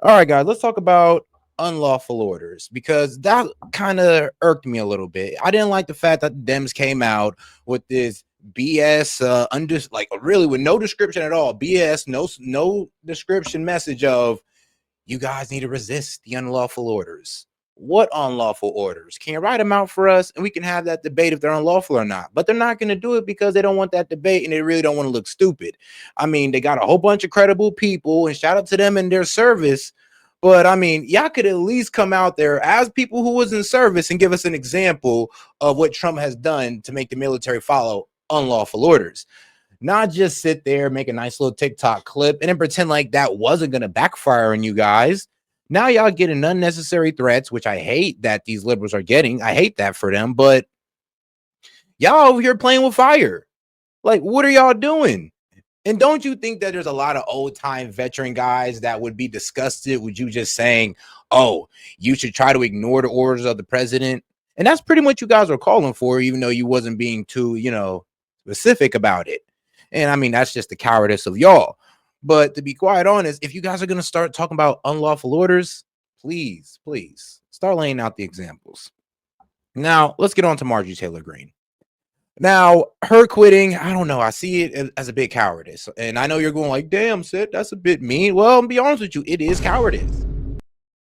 All right, guys, let's talk about unlawful orders because that kind of irked me a little bit. I didn't like the fact that the Dems came out with this BS, like really with no description at all. BS, no description message of you guys need to resist the unlawful orders. What unlawful orders? Can you write them out for us and we can have that debate if they're unlawful or not? But they're not going to do it because they don't want that debate and they really don't want to look stupid. I mean, they got a whole bunch of credible people and shout out to them in their service. But I mean, y'all could at least come out there as people who was in service and give us an example of what Trump has done to make the military follow unlawful orders. Not just sit there, make a nice little TikTok clip, and then pretend like that wasn't going to backfire on you guys. Now y'all getting unnecessary threats, which I hate that these liberals are getting. I hate that for them, but y'all over here playing with fire. Like, what are y'all doing? And don't you think that there's a lot of old-time veteran guys that would be disgusted with you just saying, oh, you should try to ignore the orders of the president? And that's pretty much what you guys are calling for, even though you wasn't being too, specific about it. And I mean, that's just the cowardice of y'all. But to be quite honest, if you guys are going to start talking about unlawful orders, please start laying out the examples. Now, let's get on to Marjorie Taylor Greene. Now, her quitting, I don't know. I see it as a big cowardice. And I know you're going like, damn, Sid, that's a bit mean. Well, I'll be honest with you, it is cowardice.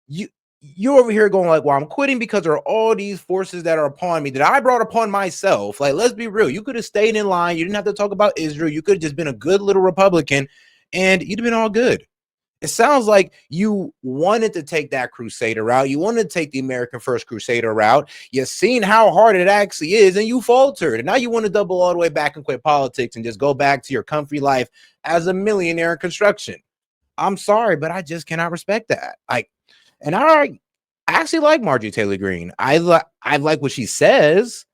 You're over here going like, well, I'm quitting because there are all these forces that are upon me that I brought upon myself. Like, let's be real. You could have stayed in line. You didn't have to talk about Israel. You could have just been a good little Republican and you'd have been all good. It sounds like you wanted to take that crusader route. You wanted to take the American First Crusader route. You've seen how hard it actually is, and you faltered. And now you want to double all the way back and quit politics and just go back to your comfy life as a millionaire in construction. I'm sorry, but I just cannot respect that. And I actually like Marjorie Taylor Greene. I like what she says,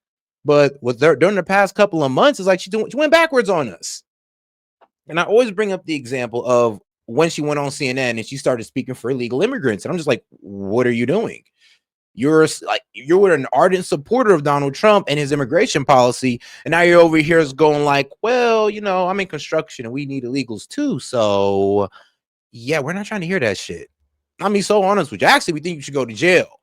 but during the past couple of months, it's like she went backwards on us. And I always bring up the example of when she went on CNN and she started speaking for illegal immigrants. And I'm just like, what are you doing? You're an ardent supporter of Donald Trump and his immigration policy. And now you're over here going like, well, I'm in construction and we need illegals too. So yeah, we're not trying to hear that shit. I mean, so honest with you. Actually, we think you should go to jail.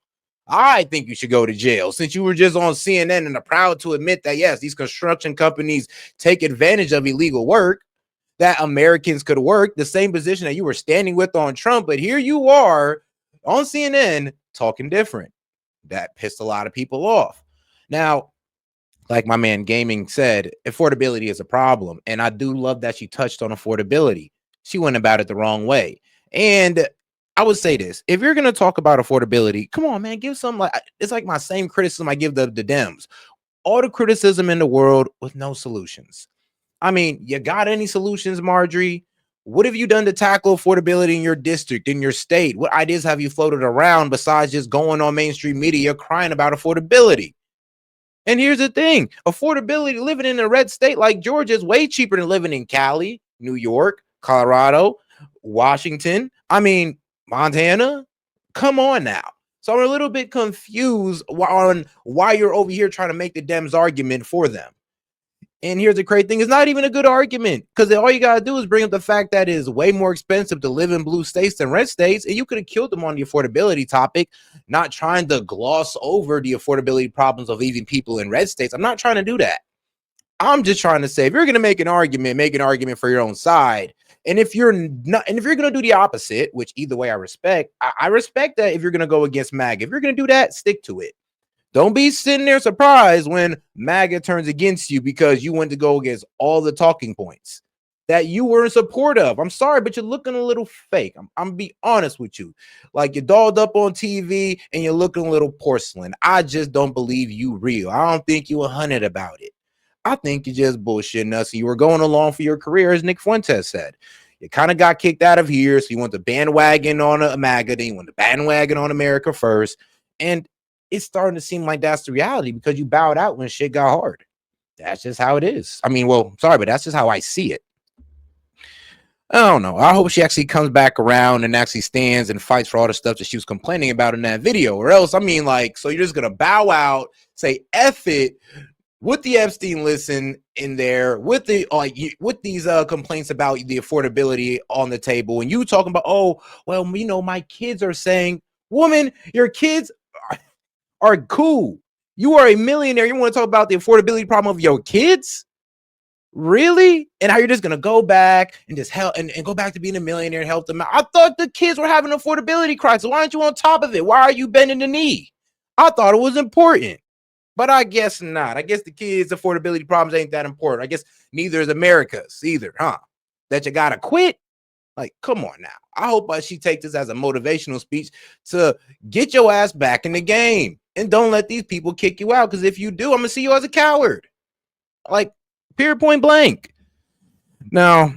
I think you should go to jail since you were just on CNN and are proud to admit that, yes, these construction companies take advantage of illegal work that Americans could work, the same position that you were standing with on Trump. But here you are on CNN talking different. That pissed a lot of people off. Now, like my man Gaming said, affordability is a problem. And I do love that she touched on affordability. She went about it the wrong way. And I would say this, if you're going to talk about affordability, come on, man, give some, it's like my same criticism I give the Dems. All the criticism in the world with no solutions. I mean, you got any solutions, Marjorie? What have you done to tackle affordability in your district, in your state? What ideas have you floated around besides just going on mainstream media crying about affordability? And here's the thing, affordability, living in a red state like Georgia is way cheaper than living in Cali, New York, Colorado, Washington. I mean, Montana. Come on now. So I'm a little bit confused on why you're over here trying to make the Dems argument for them. And here's the crazy thing, it's not even a good argument because all you got to do is bring up the fact that it is way more expensive to live in blue states than red states. And you could have killed them on the affordability topic, not trying to gloss over the affordability problems of even people in red states. I'm not trying to do that. I'm just trying to say, if you're going to make an argument for your own side. And if you're not, and if you're going to do the opposite, which either way I respect, I respect that if you're going to go against MAGA. If you're going to do that, stick to it. Don't be sitting there surprised when MAGA turns against you because you went to go against all the talking points that you were in support of. I'm sorry, but you're looking a little fake. I'm gonna be honest with you. Like, you're dolled up on TV and you're looking a little porcelain. I just don't believe you real. I don't think you 100 about it. I think you're just bullshitting us. You were going along for your career, as Nick Fuentes said. You kind of got kicked out of here, so you want the bandwagon on a MAGA, then you want the bandwagon on America First. And it's starting to seem like that's the reality because you bowed out when shit got hard. That's just how it is. I mean, well, sorry, but that's just how I see it. I don't know. I hope she actually comes back around and actually stands and fights for all the stuff that she was complaining about in that video. Or else, I mean, like, so you're just going to bow out, say, F it, with the Epstein listen in there, with the with these complaints about the affordability on the table, and you talking about, oh, well, my kids are saying, woman, your kids are cool. You are a millionaire. You want to talk about the affordability problem of your kids? Really? And how you're just gonna go back and just help and go back to being a millionaire and help them out? I thought the kids were having an affordability crisis. Why aren't you on top of it? Why are you bending the knee? I thought it was important. But I guess not. I guess the kids' affordability problems ain't that important. I guess neither is America's either, huh? That you gotta quit. Like, come on now. I hope she takes this as a motivational speech to get your ass back in the game and don't let these people kick you out. Because if you do, I'm gonna see you as a coward. Like, period, point blank. Now,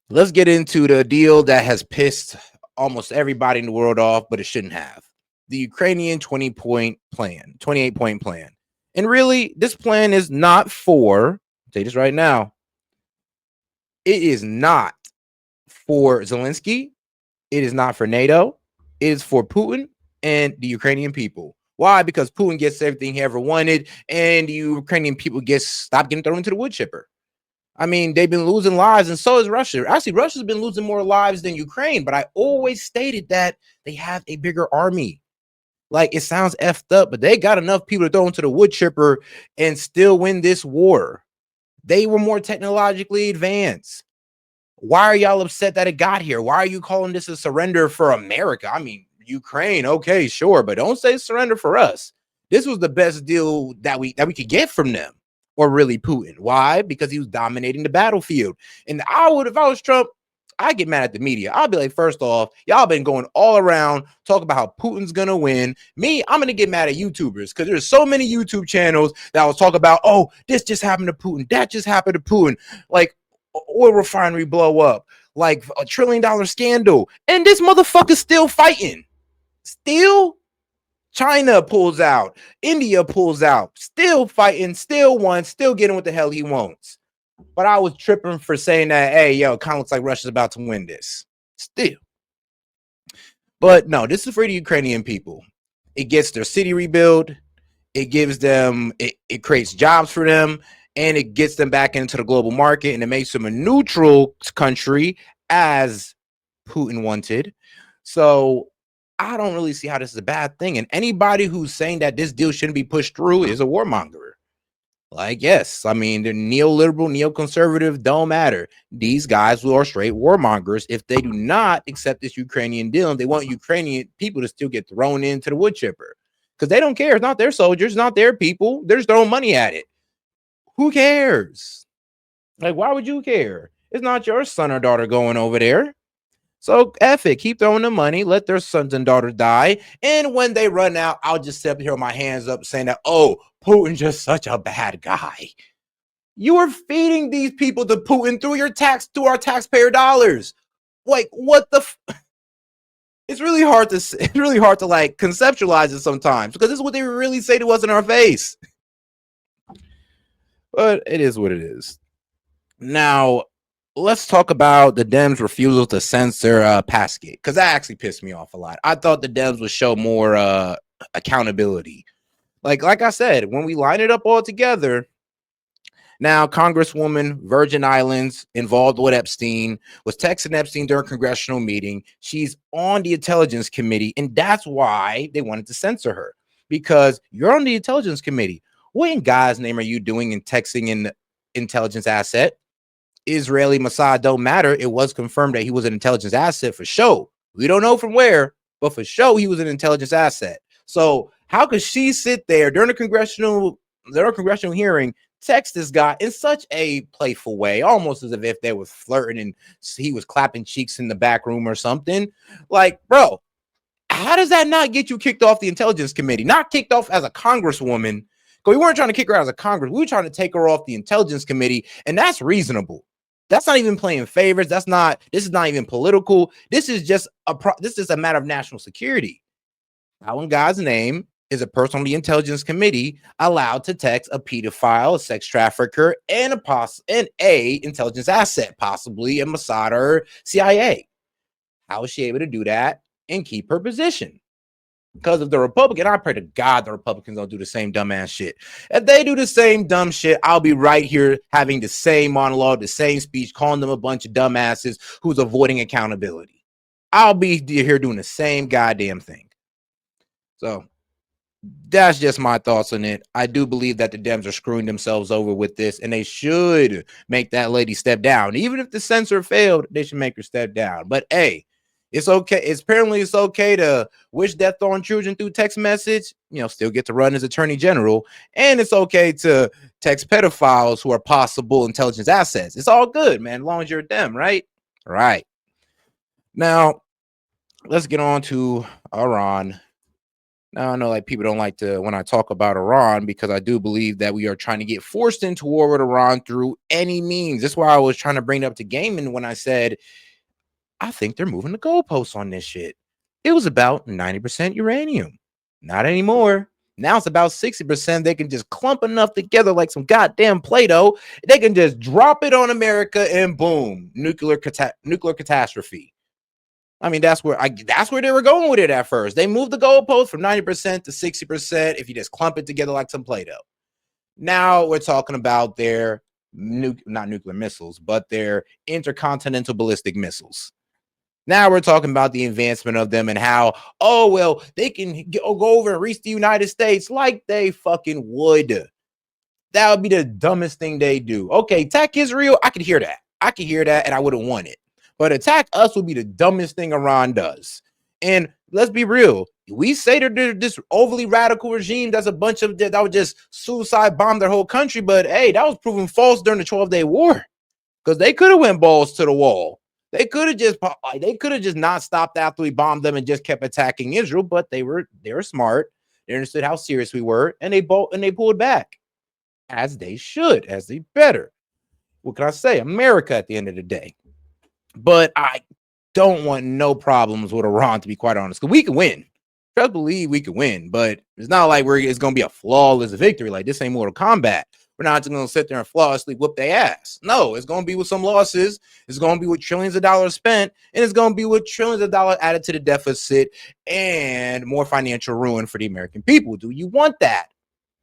let's get into the deal that has pissed almost everybody in the world off, but it shouldn't have. The Ukrainian 28-point plan. And really, this plan is not for, I'll say this right now, it is not for Zelensky. It is not for NATO. It is for Putin and the Ukrainian people. Why? Because Putin gets everything he ever wanted, and the Ukrainian people stop getting thrown into the wood chipper. I mean, they've been losing lives, and so is Russia. Actually, Russia's been losing more lives than Ukraine, but I always stated that they have a bigger army. Like, it sounds effed up, but they got enough people to throw into the wood chipper and still win this war. They were more technologically advanced. Why are y'all upset that it got here? Why are you calling this a surrender for America? I mean, Ukraine, okay, sure, but don't say surrender for us. This was the best deal that we could get from them, or really Putin. Why? Because he was dominating the battlefield. And I would, if I was Trump, I'd get mad at the media. I'd be like, first off, y'all been going all around talking about how Putin's gonna win. Me, I'm gonna get mad at YouTubers because there's so many YouTube channels that will talk about, oh, this just happened to Putin, that just happened to Putin. Like, oil refinery blow up, like $1 trillion scandal, and this motherfucker's still fighting. Still, China pulls out, India pulls out, still fighting, still won, still getting what the hell he wants. But I was tripping for saying that, hey, yo, kind of looks like Russia's about to win this. Still. But no, this is for the Ukrainian people. It gets their city rebuilt. It gives them, it creates jobs for them, and it gets them back into the global market, and it makes them a neutral country as Putin wanted. So I don't really see how this is a bad thing. And anybody who's saying that this deal shouldn't be pushed through is a warmonger. Like, yes, I mean, they're neoliberal, neoconservative, don't matter. These guys are straight warmongers if they do not accept this Ukrainian deal, and they want Ukrainian people to still get thrown into the wood chipper. Because they don't care. It's not their soldiers, not their people. They're just throwing money at it. Who cares? Like, why would you care? It's not your son or daughter going over there. So F it, keep throwing the money, let their sons and daughters die. And when they run out, I'll just sit up here with my hands up saying that, oh, Putin's just such a bad guy. You are feeding these people to Putin through our taxpayer dollars. Like, what the it's really hard to like conceptualize it sometimes, because this is what they really say to us in our face. But it is what it is. Now, let's talk about the Dems' refusal to censor Paskett, because that actually pissed me off a lot. I thought the Dems would show more accountability. Like I said, when we line it up all together, now Congresswoman Virgin Islands involved with Epstein, was texting Epstein during a congressional meeting. She's on the Intelligence Committee, and that's why they wanted to censor her, because you're on the Intelligence Committee. What in God's name are you doing in texting an intelligence asset? Israeli Mossad don't matter. It was confirmed that he was an intelligence asset for sure. We don't know from where, but for sure he was an intelligence asset. So how could she sit there during a congressional hearing, text this guy in such a playful way, almost as if they were flirting and he was clapping cheeks in the back room or something? Like, bro, how does that not get you kicked off the Intelligence Committee? Not kicked off as a congresswoman. Because we weren't trying to kick her out as a Congress. We were trying to take her off the Intelligence Committee, and that's reasonable. That's not even playing favors. This is not even political. This is just a matter of national security. How in God's name is a person on the Intelligence Committee allowed to text a pedophile, a sex trafficker, and a intelligence asset, possibly a Mossad or CIA? How is she able to do that and keep her position? Because if the Republican, I pray to God the Republicans don't do the same dumbass shit. If they do the same dumb shit, I'll be right here having the same monologue, the same speech, calling them a bunch of dumbasses who's avoiding accountability. I'll be here doing the same goddamn thing. So that's just my thoughts on it. I do believe that the Dems are screwing themselves over with this, and they should make that lady step down. Even if the censor failed, they should make her step down. But hey, it's okay. It's okay to wish death on children through text message. Still get to run as attorney general, and it's okay to text pedophiles who are possible intelligence assets. It's all good, man, as long as you're a Dem, right? Right. Now, let's get on to Iran. Now, I know like people don't like to when I talk about Iran because I do believe that we are trying to get forced into war with Iran through any means. That's why I was trying to bring it up to gaming when I said I think they're moving the goalposts on this shit. It was about 90% uranium. Not anymore. Now it's about 60%. They can just clump enough together like some goddamn Play-Doh. They can just drop it on America and boom, nuclear catastrophe. I mean, that's where they were going with it at first. They moved the goalpost from 90% to 60% if you just clump it together like some Play-Doh. Now we're talking about their not nuclear missiles, but their intercontinental ballistic missiles. Now we're talking about the advancement of them and how, oh, well, they can go over and reach the United States like they fucking would. That would be the dumbest thing they do. Okay, attack Israel, I could hear that. And I wouldn't want it. But attack us would be the dumbest thing Iran does. And let's be real. We say they're this overly radical regime that's a bunch of that would just suicide bomb their whole country. But hey, that was proven false during the 12-day war. Because they could have went balls to the wall. They could have just not stopped after we bombed them and just kept attacking Israel. But they were smart. They understood how serious we were, and they pulled back. As they should, as they better. What can I say? America at the end of the day. But I don't want no problems with Iran, to be quite honest, because we can win. Trust believe we can win, but it's not like it's going to be a flawless victory. Like, this ain't Mortal Kombat. We're not just going to sit there and flawlessly whoop their ass. No, it's going to be with some losses. It's going to be with trillions of dollars spent, and it's going to be with trillions of dollars added to the deficit and more financial ruin for the American people. Do you want that?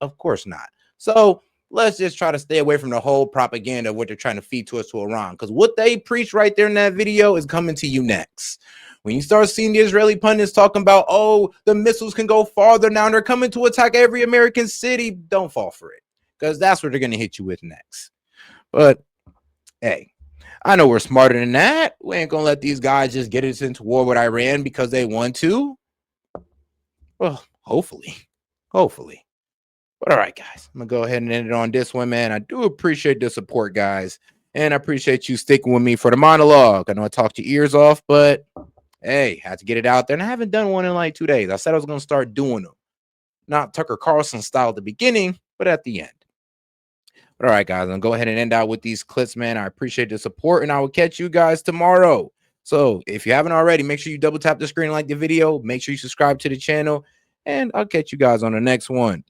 Of course not. So let's just try to stay away from the whole propaganda of what they're trying to feed to us to Iran, because what they preach right there in that video is coming to you next. When you start seeing the Israeli pundits talking about, oh, the missiles can go farther now and they're coming to attack every American city, don't fall for it, because that's what they're going to hit you with next. But hey, I know we're smarter than that. We ain't going to let these guys just get us into war with Iran because they want to. Well, hopefully. But all right, guys, I'm going to go ahead and end it on this one, man. I do appreciate the support, guys. And I appreciate you sticking with me for the monologue. I know I talked your ears off, but hey, had to get it out there. And I haven't done one in like 2 days. I said I was going to start doing them. Not Tucker Carlson style at the beginning, but at the end. But all right, guys, I'm going to go ahead and end out with these clips, man. I appreciate the support, and I will catch you guys tomorrow. So if you haven't already, make sure you double tap the screen and like the video. Make sure you subscribe to the channel, and I'll catch you guys on the next one.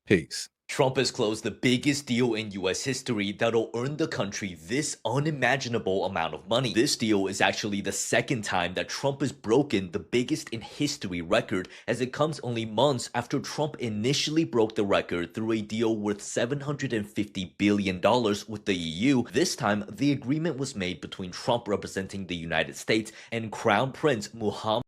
Peace. Trump has closed the biggest deal in US history that'll earn the country this unimaginable amount of money. This deal is actually the second time that Trump has broken the biggest in history record, as it comes only months after Trump initially broke the record through a deal worth $750 billion with the EU. This time, the agreement was made between Trump representing the United States and Crown Prince Mohammed